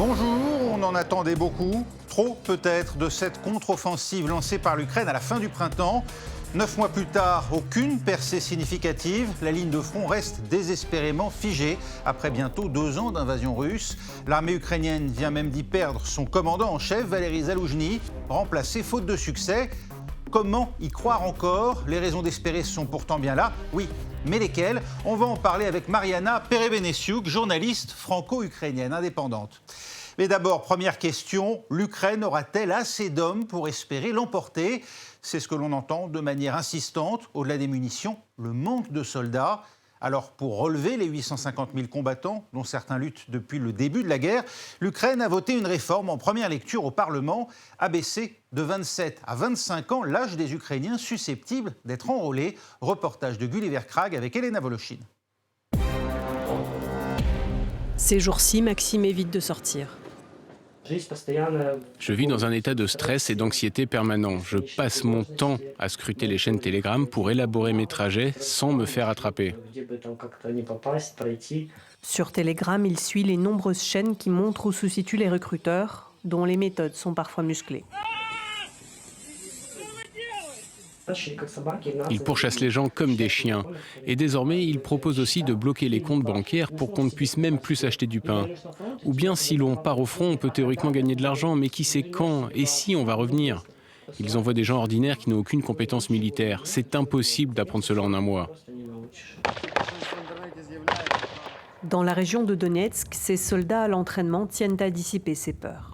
Bonjour, on en attendait beaucoup, trop peut-être, de cette contre-offensive lancée par l'Ukraine à la fin du printemps. 9 mois plus tard, aucune percée significative. La ligne de front reste désespérément figée après bientôt 2 ans d'invasion russe. L'armée ukrainienne vient même d'y perdre son commandant en chef, Valery Zaloujny, remplacé faute de succès. Comment y croire encore? Les raisons d'espérer sont pourtant bien là. Oui, mais lesquelles? On va en parler avec Mariana Perebenesiuk, journaliste franco-ukrainienne indépendante. Mais d'abord, première question, l'Ukraine aura-t-elle assez d'hommes pour espérer l'emporter? C'est ce que l'on entend de manière insistante. Au-delà des munitions, le manque de soldats. Alors, pour relever les 850 000 combattants, dont certains luttent depuis le début de la guerre, l'Ukraine a voté une réforme en première lecture au Parlement, abaisser de 27 à 25 ans l'âge des Ukrainiens susceptibles d'être enrôlés. Reportage de Gulliver Krag avec Elena Voloshin. Ces jours-ci, Maxime évite de sortir. Je vis dans un état de stress et d'anxiété permanent. Je passe mon temps à scruter les chaînes Telegram pour élaborer mes trajets sans me faire attraper. Sur Telegram, il suit les nombreuses chaînes qui montrent où se situent les recruteurs, dont les méthodes sont parfois musclées. Ils pourchassent les gens comme des chiens. Et désormais, ils proposent aussi de bloquer les comptes bancaires pour qu'on ne puisse même plus acheter du pain. Ou bien, si l'on part au front, on peut théoriquement gagner de l'argent, mais qui sait quand et si on va revenir? Ils envoient des gens ordinaires qui n'ont aucune compétence militaire. C'est impossible d'apprendre cela en un mois. Dans la région de Donetsk, ces soldats à l'entraînement tiennent à dissiper ces peurs.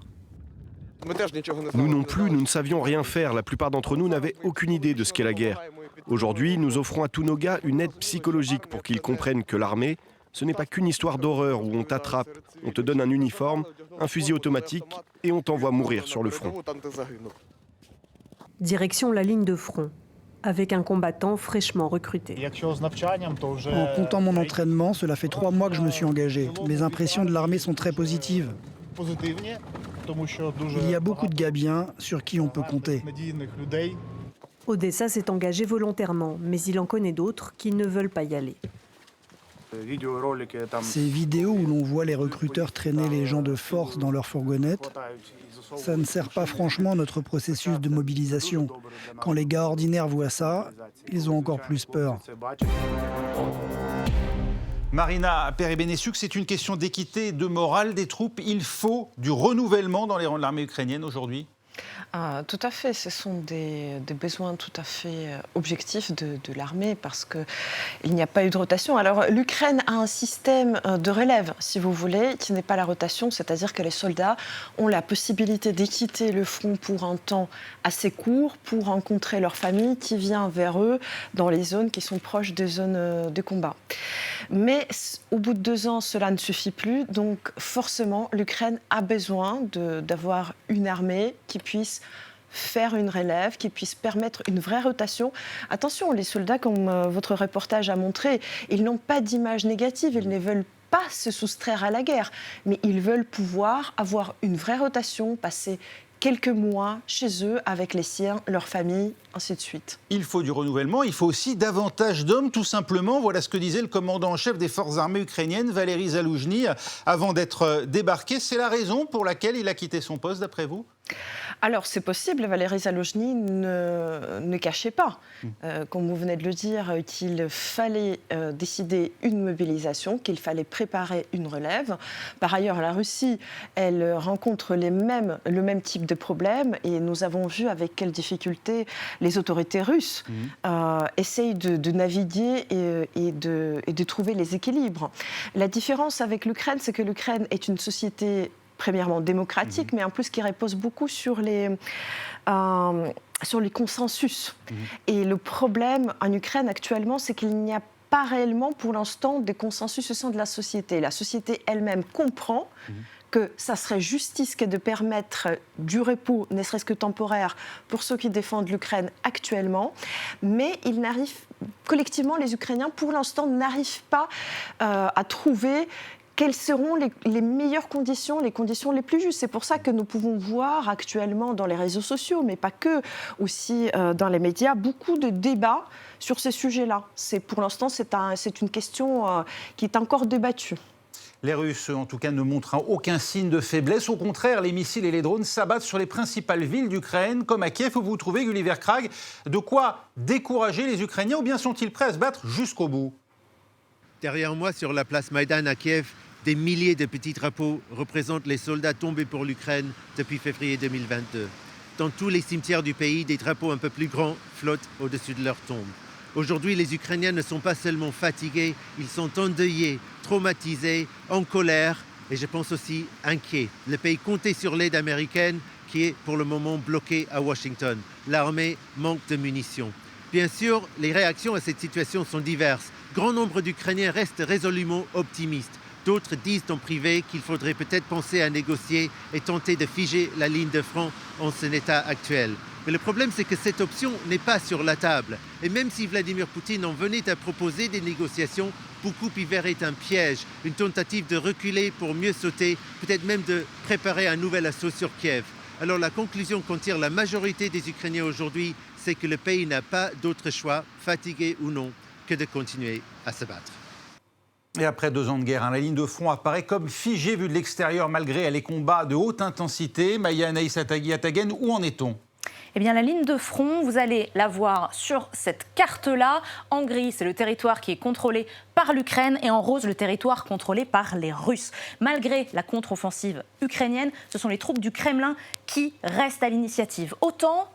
Nous non plus, nous ne savions rien faire. La plupart d'entre nous n'avaient aucune idée de ce qu'est la guerre. Aujourd'hui, nous offrons à tous nos gars une aide psychologique pour qu'ils comprennent que l'armée, ce n'est pas qu'une histoire d'horreur où on t'attrape, on te donne un uniforme, un fusil automatique et on t'envoie mourir sur le front. Direction la ligne de front, avec un combattant fraîchement recruté. En comptant mon entraînement, cela fait 3 mois que je me suis engagé. Mes impressions de l'armée sont très positives. Il y a beaucoup de gars bien sur qui on peut compter. Odessa s'est engagé volontairement, mais il en connaît d'autres qui ne veulent pas y aller. Ces vidéos où l'on voit les recruteurs traîner les gens de force dans leur fourgonnette, ça ne sert pas franchement notre processus de mobilisation. Quand les gars ordinaires voient ça, ils ont encore plus peur. Marina Perebenesiuk, c'est une question d'équité et de morale des troupes. Il faut du renouvellement dans les rangs de l'armée ukrainienne aujourd'hui? Tout à fait, ce sont des besoins tout à fait objectifs de l'armée parce qu'il n'y a pas eu de rotation. Alors l'Ukraine a un système de relève, si vous voulez, qui n'est pas la rotation, c'est-à-dire que les soldats ont la possibilité de quitter le front pour un temps assez court pour rencontrer leur famille qui vient vers eux dans les zones qui sont proches des zones de combat. Mais au bout de 2 ans, cela ne suffit plus, donc forcément l'Ukraine a besoin d'avoir une armée qui puisse faire une relève, qui puisse permettre une vraie rotation. Attention, les soldats, comme votre reportage a montré, ils n'ont pas d'image négative, ils ne veulent pas se soustraire à la guerre, mais ils veulent pouvoir avoir une vraie rotation, passer quelques mois chez eux, avec les siens, leur famille, ainsi de suite. Il faut du renouvellement, il faut aussi davantage d'hommes, tout simplement. Voilà ce que disait le commandant en chef des forces armées ukrainiennes, Valery Zaloujny, avant d'être débarqué. C'est la raison pour laquelle il a quitté son poste, d'après vous ? Alors, c'est possible, Valery Zaloujny ne cachait pas, comme vous venez de le dire, qu'il fallait décider une mobilisation, qu'il fallait préparer une relève. Par ailleurs, la Russie, elle rencontre le même type de problème et nous avons vu avec quelles difficultés les autorités russes essayent de naviguer et de trouver les équilibres. La différence avec l'Ukraine, c'est que l'Ukraine est une société premièrement démocratique, mais en plus qui repose beaucoup sur les consensus. Et le problème en Ukraine actuellement, c'est qu'il n'y a pas réellement pour l'instant de consensus au sein de la société. La société elle-même comprend que ça serait justice que de permettre du repos, ne serait-ce que temporaire, pour ceux qui défendent l'Ukraine actuellement, mais ils n'arrivent, collectivement, les Ukrainiens, pour l'instant, n'arrivent pas à trouver quelles seront les meilleures conditions, les conditions les plus justes. C'est pour ça que nous pouvons voir actuellement dans les réseaux sociaux, mais pas que, aussi dans les médias, beaucoup de débats sur ces sujets-là. Pour l'instant, c'est une question qui est encore débattue. Les Russes, en tout cas, ne montrent aucun signe de faiblesse. Au contraire, les missiles et les drones s'abattent sur les principales villes d'Ukraine, comme à Kiev, où vous trouvez, Gulliver Krag, de quoi décourager les Ukrainiens, ou bien sont-ils prêts à se battre jusqu'au bout? Derrière moi, sur la place Maïdan à Kiev, des milliers de petits drapeaux représentent les soldats tombés pour l'Ukraine depuis février 2022. Dans tous les cimetières du pays, des drapeaux un peu plus grands flottent au-dessus de leurs tombes. Aujourd'hui, les Ukrainiens ne sont pas seulement fatigués, ils sont endeuillés, traumatisés, en colère et je pense aussi inquiets. Le pays comptait sur l'aide américaine qui est pour le moment bloquée à Washington. L'armée manque de munitions. Bien sûr, les réactions à cette situation sont diverses. Grand nombre d'Ukrainiens restent résolument optimistes. D'autres disent en privé qu'il faudrait peut-être penser à négocier et tenter de figer la ligne de front en son état actuel. Mais le problème, c'est que cette option n'est pas sur la table. Et même si Vladimir Poutine en venait à proposer des négociations, beaucoup y verraient un piège, une tentative de reculer pour mieux sauter, peut-être même de préparer un nouvel assaut sur Kiev. Alors la conclusion qu'en tire la majorité des Ukrainiens aujourd'hui, c'est que le pays n'a pas d'autre choix, fatigué ou non, que de continuer à se battre. Et après 2 ans de guerre, la ligne de front apparaît comme figée vue de l'extérieur malgré les combats de haute intensité. Maya Anaïs Atagen, où en est-on ? Eh bien, la ligne de front, vous allez la voir sur cette carte-là. En gris, c'est le territoire qui est contrôlé par l'Ukraine et en rose, le territoire contrôlé par les Russes. Malgré la contre-offensive ukrainienne, ce sont les troupes du Kremlin qui restent à l'initiative. Autant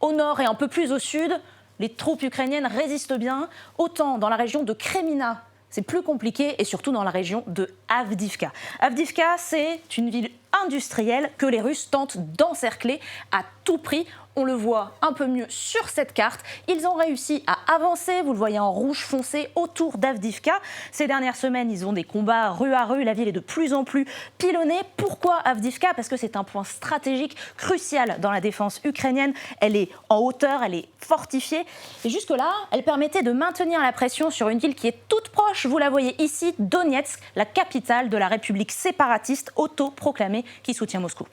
au nord et un peu plus au sud, les troupes ukrainiennes résistent bien, autant dans la région de Kremina, c'est plus compliqué, et surtout dans la région de Avdiivka. Avdiivka, c'est une ville industrielle que les Russes tentent d'encercler à tout prix. On le voit un peu mieux sur cette carte. Ils ont réussi à avancer, vous le voyez en rouge foncé, autour d'Avdiivka. Ces dernières semaines, ils ont des combats rue à rue. La ville est de plus en plus pilonnée. Pourquoi Avdiivka ? Parce que c'est un point stratégique crucial dans la défense ukrainienne. Elle est en hauteur, elle est fortifiée. Et jusque-là, elle permettait de maintenir la pression sur une ville qui est toute proche. Vous la voyez ici, Donetsk, la capitale de la République séparatiste autoproclamée qui soutient Moscou.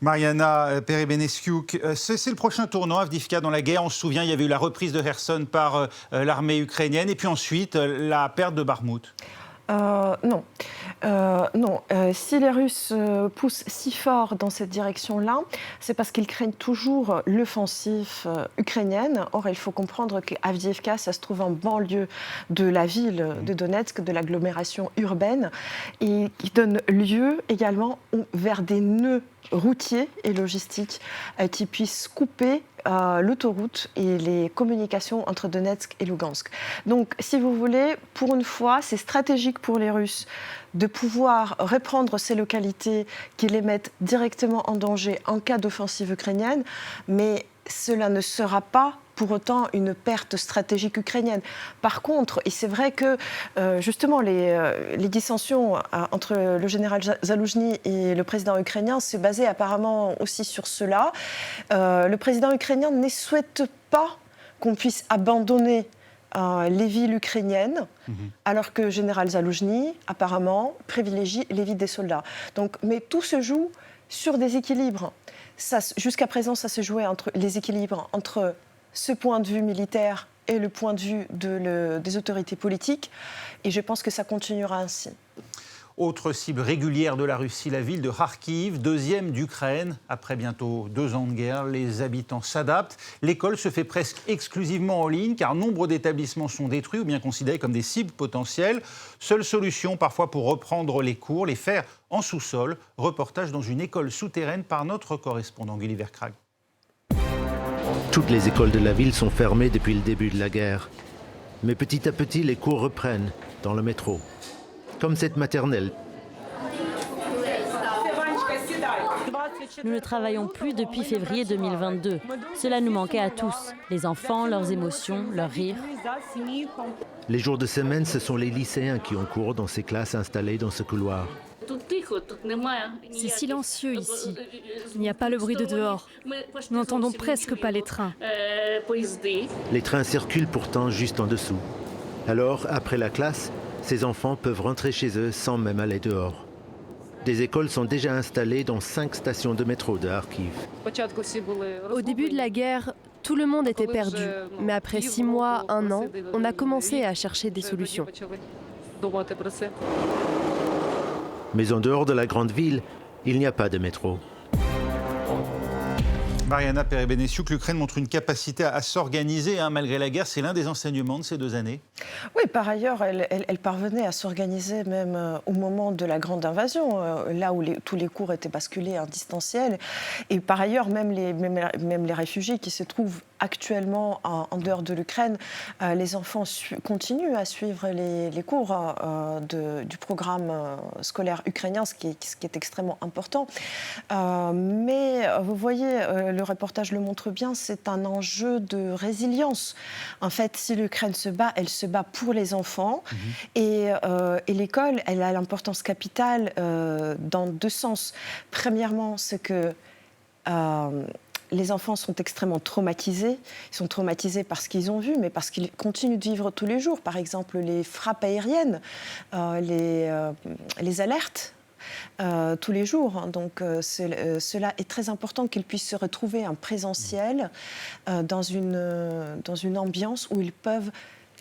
Mariana Perebenescu, c'est le prochain tournant, Avdiivka, dans la guerre. On se souvient, il y avait eu la reprise de Kherson par l'armée ukrainienne et puis ensuite la perte de Bakhmout. Non. Si les Russes poussent si fort dans cette direction-là, c'est parce qu'ils craignent toujours l'offensive ukrainienne. Or, il faut comprendre qu'Avdiivka, ça se trouve en banlieue de la ville de Donetsk, de l'agglomération urbaine, et qui donne lieu également vers des nœuds routiers et logistiques qui puissent couper l'autoroute et les communications entre Donetsk et Lugansk. Donc, si vous voulez, pour une fois, c'est stratégique pour les Russes de pouvoir reprendre ces localités qui les mettent directement en danger en cas d'offensive ukrainienne, mais cela ne sera pas pour autant une perte stratégique ukrainienne. Par contre, et c'est vrai que justement les dissensions entre le général Zaloujny et le président ukrainien se basaient apparemment aussi sur cela. Le président ukrainien ne souhaite pas qu'on puisse abandonner les villes ukrainiennes, alors que le général Zaloujny, apparemment, privilégie les villes des soldats. Donc, mais tout se joue sur des équilibres. Jusqu'à présent, ça se jouait entre les équilibres entre ce point de vue militaire et le point de vue des autorités politiques. Et je pense que ça continuera ainsi. Autre cible régulière de la Russie, la ville de Kharkiv, deuxième d'Ukraine. Après bientôt 2 ans de guerre, les habitants s'adaptent. L'école se fait presque exclusivement en ligne car nombre d'établissements sont détruits ou bien considérés comme des cibles potentielles. Seule solution parfois pour reprendre les cours, les faire en sous-sol. Reportage dans une école souterraine par notre correspondant Gulliver Krag. Toutes les écoles de la ville sont fermées depuis le début de la guerre. Mais petit à petit, les cours reprennent dans le métro. Comme cette maternelle. Nous ne travaillons plus depuis février 2022. Cela nous manquait à tous. Les enfants, leurs émotions, leurs rires. Les jours de semaine, ce sont les lycéens qui ont cours dans ces classes installées dans ce couloir. C'est silencieux ici. Il n'y a pas le bruit de dehors. Nous n'entendons presque pas les trains. Les trains circulent pourtant juste en dessous. Alors, après la classe, ces enfants peuvent rentrer chez eux sans même aller dehors. Des écoles sont déjà installées dans 5 stations de métro de Kharkiv. Au début de la guerre, tout le monde était perdu. Mais après 6 mois, 1 an, on a commencé à chercher des solutions. Mais en dehors de la grande ville, il n'y a pas de métro. Mariana Perebenesiuk, l'Ukraine montre une capacité à s'organiser malgré la guerre. C'est l'un des enseignements de ces 2 années. Oui, par ailleurs, elle parvenait à s'organiser même au moment de la grande invasion, là où tous les cours étaient basculés en distanciel. Et par ailleurs, même les réfugiés qui se trouvent actuellement en dehors de l'Ukraine, les enfants continuent à suivre les cours du programme scolaire ukrainien, ce qui est extrêmement important. Mais vous voyez, le reportage le montre bien, c'est un enjeu de résilience. En fait, si l'Ukraine se bat, elle se bat pour les enfants. Et l'école, elle a l'importance capitale dans 2 sens. Premièrement, c'est que les enfants sont extrêmement traumatisés. Ils sont traumatisés parce qu'ils ont vu, mais parce qu'ils continuent de vivre tous les jours. Par exemple, les frappes aériennes, les alertes. Tous les jours. Donc cela est très important qu'ils puissent se retrouver en présentiel dans une ambiance où ils peuvent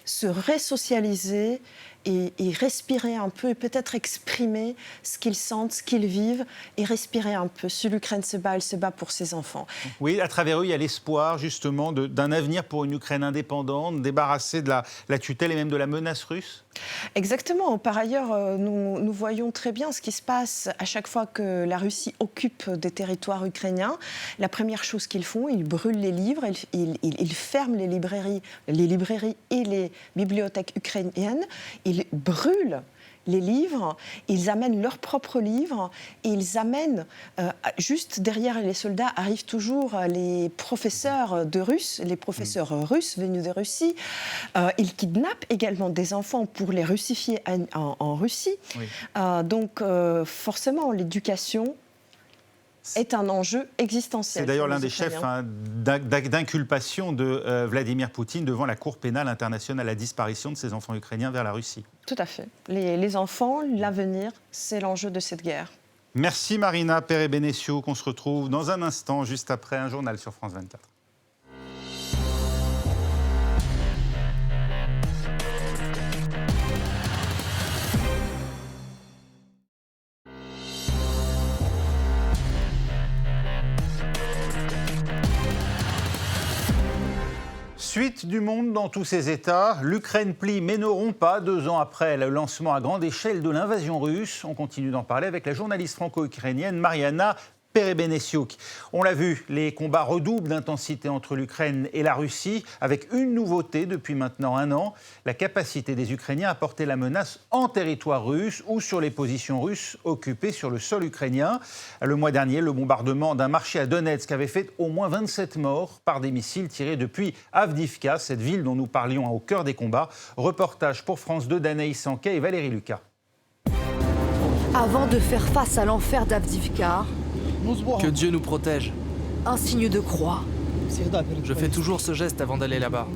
se résocialiser et respirer un peu et peut-être exprimer ce qu'ils sentent, ce qu'ils vivent et respirer un peu. Si l'Ukraine se bat, elle se bat pour ses enfants. Oui, à travers eux, il y a l'espoir justement d'un avenir pour une Ukraine indépendante, débarrassée de la tutelle et même de la menace russe. Exactement. Par ailleurs, nous voyons très bien ce qui se passe à chaque fois que la Russie occupe des territoires ukrainiens. La première chose qu'ils font, ils brûlent les livres, ils ferment les librairies et les bibliothèques ukrainiennes. Ils brûlent les livres, ils amènent leurs propres livres et ils amènent, juste derrière les soldats, arrivent toujours les professeurs de russe, les professeurs russes venus de Russie. Ils kidnappent également des enfants pour les russifier en Russie. Oui. Donc forcément, l'éducation est un enjeu existentiel. C'est d'ailleurs l'un des chefs d'inculpation de Vladimir Poutine devant la Cour pénale internationale, la disparition de ces enfants ukrainiens vers la Russie. Tout à fait. Les enfants, l'avenir, c'est l'enjeu de cette guerre. Merci Marina Perebenesiuk. On se retrouve dans un instant, juste après un journal sur France 24. Suite du monde dans tous ses États, l'Ukraine plie mais ne rompt pas 2 ans après le lancement à grande échelle de l'invasion russe. On continue d'en parler avec la journaliste franco-ukrainienne Mariana Perebenesiuk. On l'a vu, les combats redoublent d'intensité entre l'Ukraine et la Russie, avec une nouveauté depuis maintenant 1 an, la capacité des Ukrainiens à porter la menace en territoire russe ou sur les positions russes occupées sur le sol ukrainien. Le mois dernier, le bombardement d'un marché à Donetsk avait fait au moins 27 morts par des missiles tirés depuis Avdiivka, cette ville dont nous parlions au cœur des combats. Reportage pour France 2 d'Anaïs Sanquet et Valérie Lucas. Avant de faire face à l'enfer d'Avdiivka, que Dieu nous protège. Un signe de croix. Je fais toujours ce geste avant d'aller là-bas.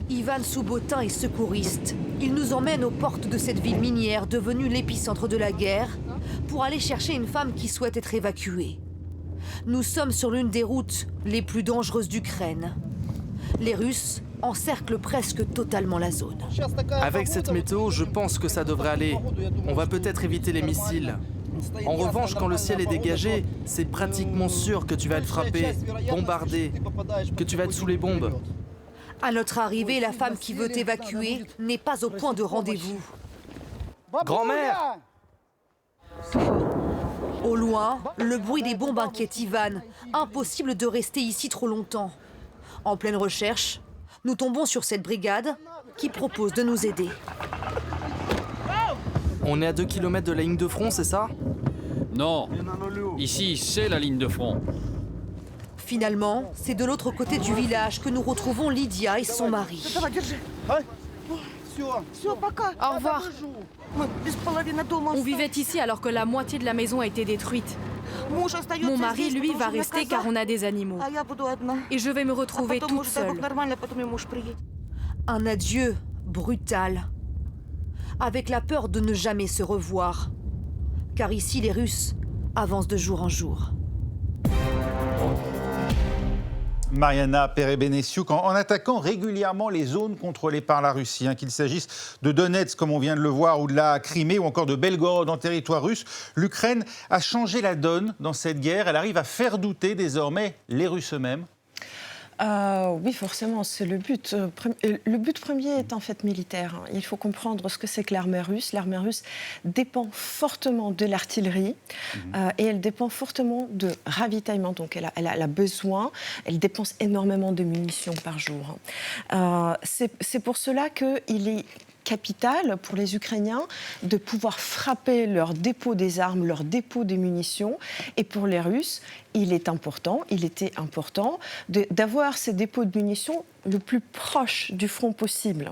Ivan Soubotin est secouriste. Il nous emmène aux portes de cette ville minière devenue l'épicentre de la guerre pour aller chercher une femme qui souhaite être évacuée. Nous sommes sur l'une des routes les plus dangereuses d'Ukraine. Les Russes encerclent presque totalement la zone. Avec cette météo, je pense que ça devrait aller. On va peut-être éviter les missiles. En revanche, quand le ciel est dégagé, c'est pratiquement sûr que tu vas être frappé, bombardé, que tu vas être sous les bombes. À notre arrivée, la femme qui veut évacuer n'est pas au point de rendez-vous. Grand-mère! Au loin, le bruit des bombes inquiète Ivan. Impossible de rester ici trop longtemps. En pleine recherche, nous tombons sur cette brigade qui propose de nous aider. On est à 2 km de la ligne de front, c'est ça? Non. Ici, c'est la ligne de front. Finalement, c'est de l'autre côté du village que nous retrouvons Lydia et son mari. Au revoir. On vivait ici alors que la moitié de la maison a été détruite. Mon mari, lui, va rester car on a des animaux. Et je vais me retrouver toute seule. Un adieu brutal. Avec la peur de ne jamais se revoir. Car ici, les Russes avancent de jour en jour. Mariana Perebenesiuk, en attaquant régulièrement les zones contrôlées par la Russie, qu'il s'agisse de Donetsk, comme on vient de le voir, ou de la Crimée, ou encore de Belgorod en territoire russe, l'Ukraine a changé la donne dans cette guerre. Elle arrive à faire douter désormais les Russes eux-mêmes. Oui, forcément, c'est le but. Le but premier est en fait militaire. Il faut comprendre ce que c'est que l'armée russe. L'armée russe dépend fortement de l'artillerie et elle dépend fortement de ravitaillement. Donc elle a besoin, elle dépense énormément de munitions par jour. C'est pour cela qu'il est capital pour les Ukrainiens de pouvoir frapper leur dépôt des armes, leur dépôt des munitions. Et pour les Russes, il était important d'avoir ces dépôts de munitions le plus proche du front possible.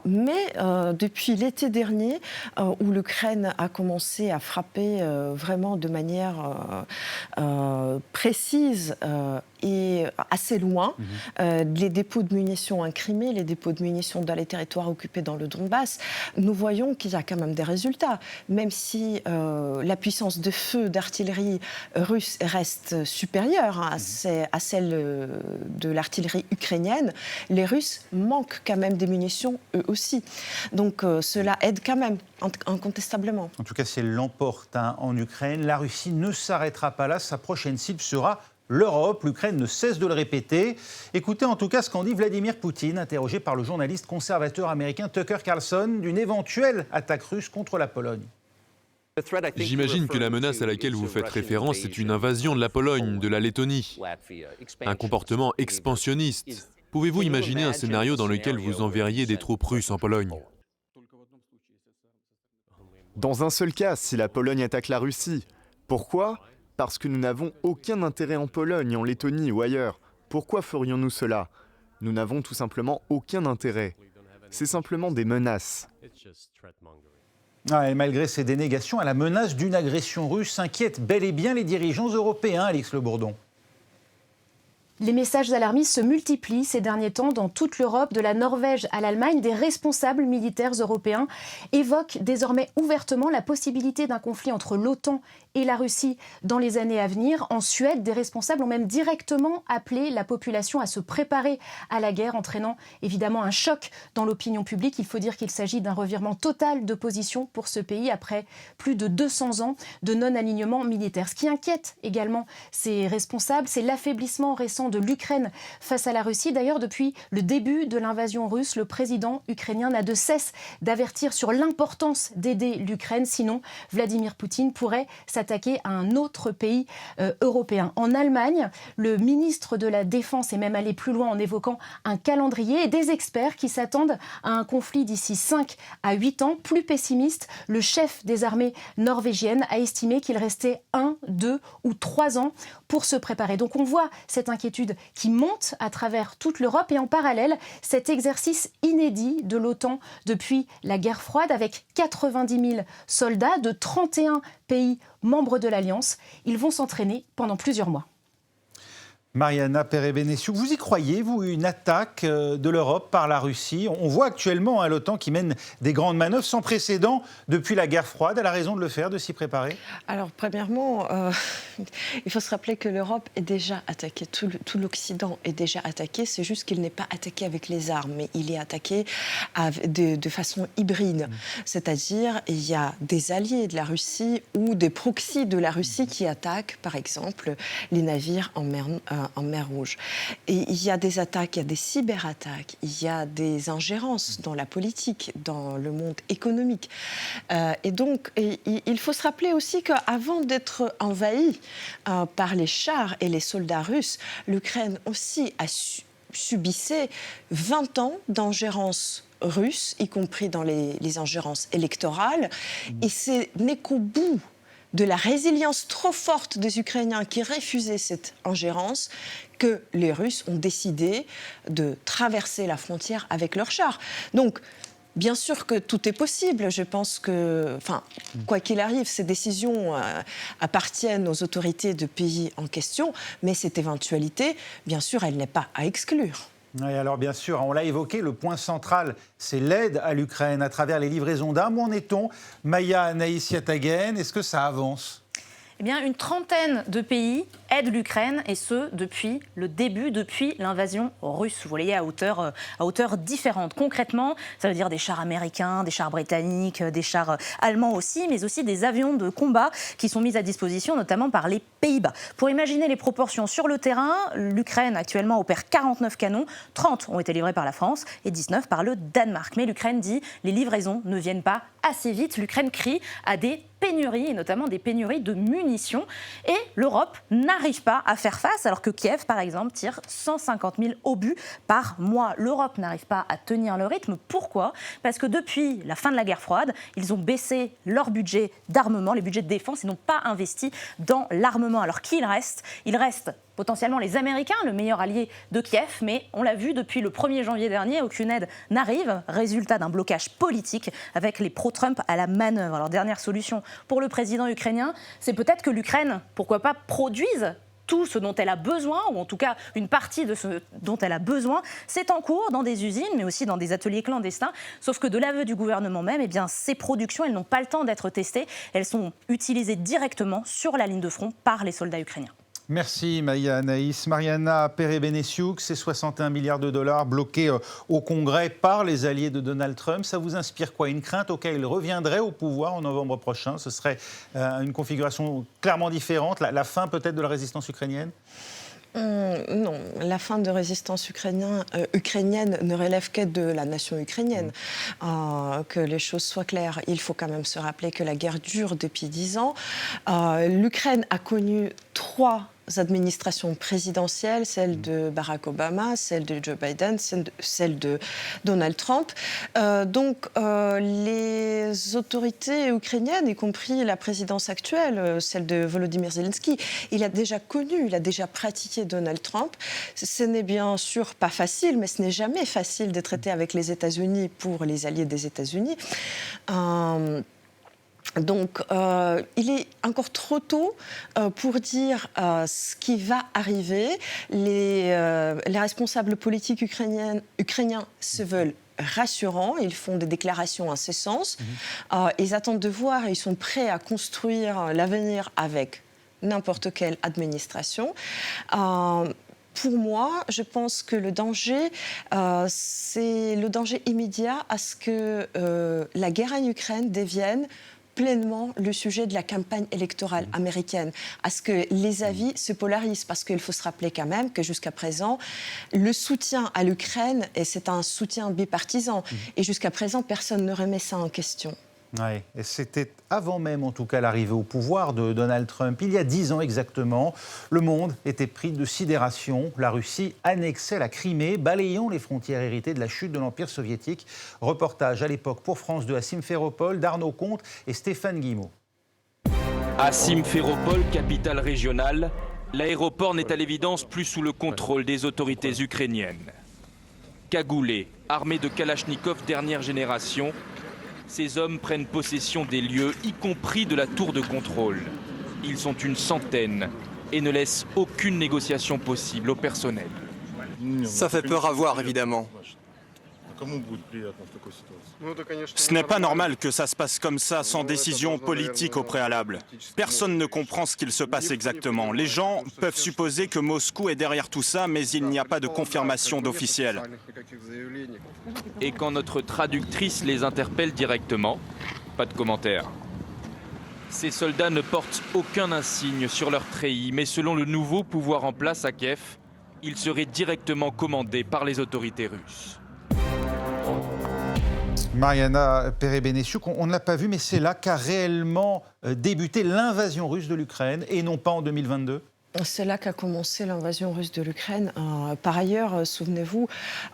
Mais depuis l'été dernier, où l'Ukraine a commencé à frapper vraiment de manière précise et assez loin, les dépôts de munitions en Crimée, les dépôts de munitions dans les territoires occupés dans le Donbass, nous voyons qu'il y a quand même des résultats. Même si la puissance de feu d'artillerie russe reste supérieure à celle de l'artillerie ukrainienne, les Russes manquent quand même des munitions eux aussi. Donc cela aide quand même, incontestablement. En tout cas, si elle l'emporte en Ukraine, la Russie ne s'arrêtera pas là. Sa prochaine cible sera l'Europe. L'Ukraine ne cesse de le répéter. Écoutez en tout cas ce qu'en dit Vladimir Poutine, interrogé par le journaliste conservateur américain Tucker Carlson d'une éventuelle attaque russe contre la Pologne. J'imagine que la menace à laquelle vous faites référence est une invasion de la Pologne, de la Lettonie. Un comportement expansionniste. Pouvez-vous imaginer un scénario dans lequel vous enverriez des troupes russes en Pologne ? Dans un seul cas, si la Pologne attaque la Russie. Pourquoi ? Parce que nous n'avons aucun intérêt en Pologne, en Lettonie ou ailleurs. Pourquoi ferions-nous cela ? Nous n'avons tout simplement aucun intérêt. C'est simplement des menaces. Et malgré ces dénégations, la menace d'une agression russe inquiète bel et bien les dirigeants européens, Alix Le Bourdon. Les messages alarmistes se multiplient ces derniers temps dans toute l'Europe, de la Norvège à l'Allemagne. Des responsables militaires européens évoquent désormais ouvertement la possibilité d'un conflit entre l'OTAN et la Russie dans les années à venir. En Suède, des responsables ont même directement appelé la population à se préparer à la guerre, entraînant évidemment un choc dans l'opinion publique. Il faut dire qu'il s'agit d'un revirement total de position pour ce pays après plus de 200 ans de non-alignement militaire. Ce qui inquiète également ces responsables, c'est l'affaiblissement récent de l'Ukraine face à la Russie. D'ailleurs, depuis le début de l'invasion russe, le président ukrainien n'a de cesse d'avertir sur l'importance d'aider l'Ukraine. Sinon, Vladimir Poutine pourrait s'attaquer à un autre pays européen. En Allemagne, le ministre de la Défense est même allé plus loin en évoquant un calendrier et des experts qui s'attendent à un conflit d'ici 5 à 8 ans. Plus pessimiste, le chef des armées norvégiennes a estimé qu'il restait 1, 2 ou 3 ans pour se préparer. Donc on voit cette inquiétude qui monte à travers toute l'Europe et en parallèle, cet exercice inédit de l'OTAN depuis la guerre froide avec 90 000 soldats de 31 pays membres de l'Alliance. Ils vont s'entraîner pendant plusieurs mois. Mariana Perebenesiuk, vous y croyez, vous, une attaque de l'Europe par la Russie ? On voit actuellement l'OTAN qui mène des grandes manœuvres sans précédent depuis la guerre froide. Elle a raison de le faire, de s'y préparer ? Alors, premièrement, il faut se rappeler que l'Europe est déjà attaquée. Tout l'Occident est déjà attaqué. C'est juste qu'il n'est pas attaqué avec les armes, mais il est attaqué de façon hybride. C'est-à-dire, il y a des alliés de la Russie ou des proxys de la Russie qui attaquent, par exemple, les navires en mer Rouge. Et il y a des attaques, il y a des cyberattaques, il y a des ingérences dans la politique, dans le monde économique. Et donc, il faut se rappeler aussi qu'avant d'être envahie par les chars et les soldats russes, l'Ukraine aussi a subissait 20 ans d'ingérence russe, y compris dans les ingérences électorales. Et ce n'est qu'au bout de la résilience trop forte des Ukrainiens qui refusaient cette ingérence que les Russes ont décidé de traverser la frontière avec leurs chars. Donc, bien sûr que tout est possible. Je pense que, quoi qu'il arrive, ces décisions appartiennent aux autorités de pays en question, mais cette éventualité, bien sûr, elle n'est pas à exclure. Oui, alors bien sûr, on l'a évoqué, le point central, c'est l'aide à l'Ukraine à travers les livraisons d'armes. Où en est-on ? Maya Nahis Yatagen, est-ce que ça avance ? Eh bien, une trentaine de pays aident l'Ukraine, et ce, depuis le début, depuis l'invasion russe. Vous voyez, à hauteur différente. Concrètement, ça veut dire des chars américains, des chars britanniques, des chars allemands aussi, mais aussi des avions de combat qui sont mis à disposition, notamment par les Pays-Bas. Pour imaginer les proportions sur le terrain, l'Ukraine actuellement opère 49 canons, 30 ont été livrés par la France et 19 par le Danemark. Mais l'Ukraine dit les livraisons ne viennent pas assez vite. L'Ukraine crie à des pénuries, et notamment des pénuries de munitions. Et l'Europe n'arrive pas à faire face, alors que Kiev, par exemple, tire 150 000 obus par mois. L'Europe n'arrive pas à tenir le rythme. Pourquoi ? Parce que depuis la fin de la guerre froide, ils ont baissé leur budget d'armement, les budgets de défense, ils n'ont pas investi dans l'armement. Alors qui il reste ? Il reste potentiellement les Américains, le meilleur allié de Kiev, mais on l'a vu depuis le 1er janvier dernier, aucune aide n'arrive, résultat d'un blocage politique avec les pro-Trump à la manœuvre. Alors dernière solution pour le président ukrainien, c'est peut-être que l'Ukraine, pourquoi pas, produise tout ce dont elle a besoin, ou en tout cas une partie de ce dont elle a besoin. C'est en cours dans des usines, mais aussi dans des ateliers clandestins. Sauf que de l'aveu du gouvernement même, eh bien, ces productions, elles n'ont pas le temps d'être testées. Elles sont utilisées directement sur la ligne de front par les soldats ukrainiens. Merci Maya Anaïs. Mariana Perez-Benessiuk, ces 61 milliards de dollars bloqués au Congrès par les alliés de Donald Trump, ça vous inspire quoi ? Une crainte auquel il reviendrait au pouvoir en novembre prochain ? Ce serait une configuration clairement différente, la fin peut-être de la résistance ukrainienne ? Non, la fin de résistance ukrainienne ne relève que de la nation ukrainienne. Que les choses soient claires, il faut quand même se rappeler que la guerre dure depuis 10 ans. L'Ukraine a connu 3 administrations présidentielles, celle de Barack Obama, celle de Joe Biden, celle de Donald Trump. Donc les autorités ukrainiennes, y compris la présidence actuelle, celle de Volodymyr Zelensky, il a déjà pratiqué Donald Trump. Ce n'est bien sûr pas facile, mais ce n'est jamais facile de traiter avec les États-Unis pour les alliés des États-Unis. Donc, il est encore trop tôt pour dire ce qui va arriver. Les responsables politiques ukrainiens se veulent rassurants. Ils font des déclarations en ce sens. Ils attendent de voir et ils sont prêts à construire l'avenir avec n'importe quelle administration. Pour moi, je pense que le danger, c'est le danger immédiat à ce que la guerre en Ukraine devienne pleinement le sujet de la campagne électorale américaine, à ce que les avis se polarisent, parce qu'il faut se rappeler quand même que jusqu'à présent, le soutien à l'Ukraine, et c'est un soutien bipartisan, et jusqu'à présent, personne ne remet ça en question. Oui, et c'était avant même en tout cas l'arrivée au pouvoir de Donald Trump. Il y a 10 ans exactement, le monde était pris de sidération. La Russie annexait la Crimée, balayant les frontières héritées de la chute de l'Empire soviétique. Reportage à l'époque pour France 2 à Simferopol d'Arnaud Comte et Stéphane Guimau. À Simferopol, capitale régionale, l'aéroport n'est à l'évidence plus sous le contrôle des autorités ukrainiennes. Cagoulés, armés de Kalachnikov dernière génération, ces hommes prennent possession des lieux, y compris de la tour de contrôle. Ils sont une centaine et ne laissent aucune négociation possible au personnel. Ça fait peur à voir, évidemment. Ce n'est pas normal que ça se passe comme ça, sans décision politique au préalable. Personne ne comprend ce qu'il se passe exactement. Les gens peuvent supposer que Moscou est derrière tout ça, mais il n'y a pas de confirmation d'officiel. Et quand notre traductrice les interpelle directement, pas de commentaire. Ces soldats ne portent aucun insigne sur leur treillis, mais selon le nouveau pouvoir en place à Kiev, ils seraient directement commandés par les autorités russes. Mariana Perez-Benessiuk, on ne l'a pas vu, mais c'est là qu'a réellement débuté l'invasion russe de l'Ukraine, et non pas en 2022 ? C'est là qu'a commencé l'invasion russe de l'Ukraine. Par ailleurs, souvenez-vous,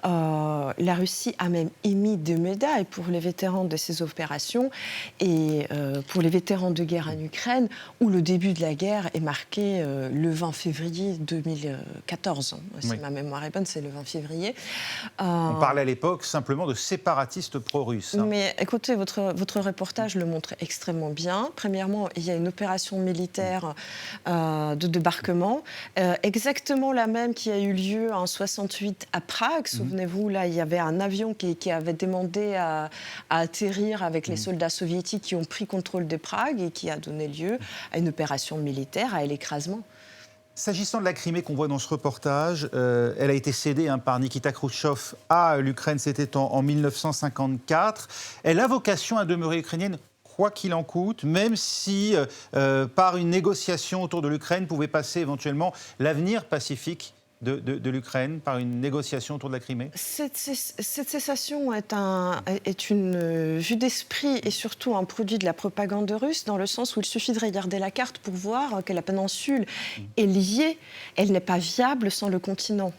la Russie a même émis des médailles pour les vétérans de ces opérations et pour les vétérans de guerre en Ukraine, où le début de la guerre est marqué le 20 février 2014. Si ma mémoire est bonne, c'est le 20 février. On parlait à l'époque simplement de séparatistes pro-russes. Mais écoutez, votre reportage le montre extrêmement bien. Premièrement, il y a une opération militaire de débarquement simplement. Exactement la même qui a eu lieu en 68 à Prague. Souvenez-vous, là, il y avait un avion qui avait demandé à atterrir avec les soldats soviétiques qui ont pris contrôle de Prague et qui a donné lieu à une opération militaire, à l'écrasement. S'agissant de la Crimée qu'on voit dans ce reportage, elle a été cédée par Nikita Khrouchtchev à l'Ukraine, c'était en 1954. Elle a vocation à demeurer ukrainienne quoi qu'il en coûte, même si par une négociation autour de l'Ukraine pouvait passer éventuellement l'avenir pacifique de l'Ukraine, par une négociation autour de la Crimée? Cette cessation est une vue d'esprit et surtout un produit de la propagande russe, dans le sens où il suffit de regarder la carte pour voir que la péninsule est liée, elle n'est pas viable sans le continent.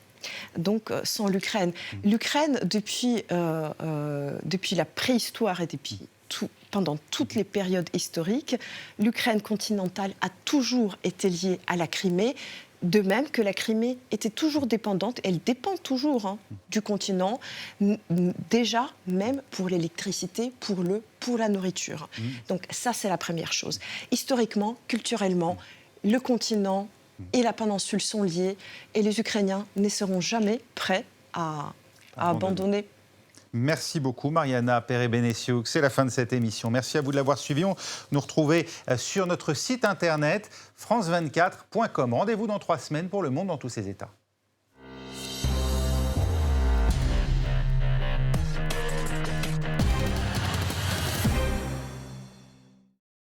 Donc sans l'Ukraine. L'Ukraine, depuis la préhistoire et pendant toutes les périodes historiques, l'Ukraine continentale a toujours été liée à la Crimée, de même que la Crimée était toujours dépendante, elle dépend toujours du continent, déjà même pour l'électricité, pour la nourriture. Donc ça, c'est la première chose. Historiquement, culturellement, le continent et la péninsule sont liés et les Ukrainiens ne seront jamais prêts à abandonner. Merci beaucoup Mariana Perez-Benessiuk. C'est la fin de cette émission. Merci à vous de l'avoir suivi. On nous retrouve sur notre site internet france24.com. Rendez-vous dans 3 semaines pour Le Monde dans tous ses états.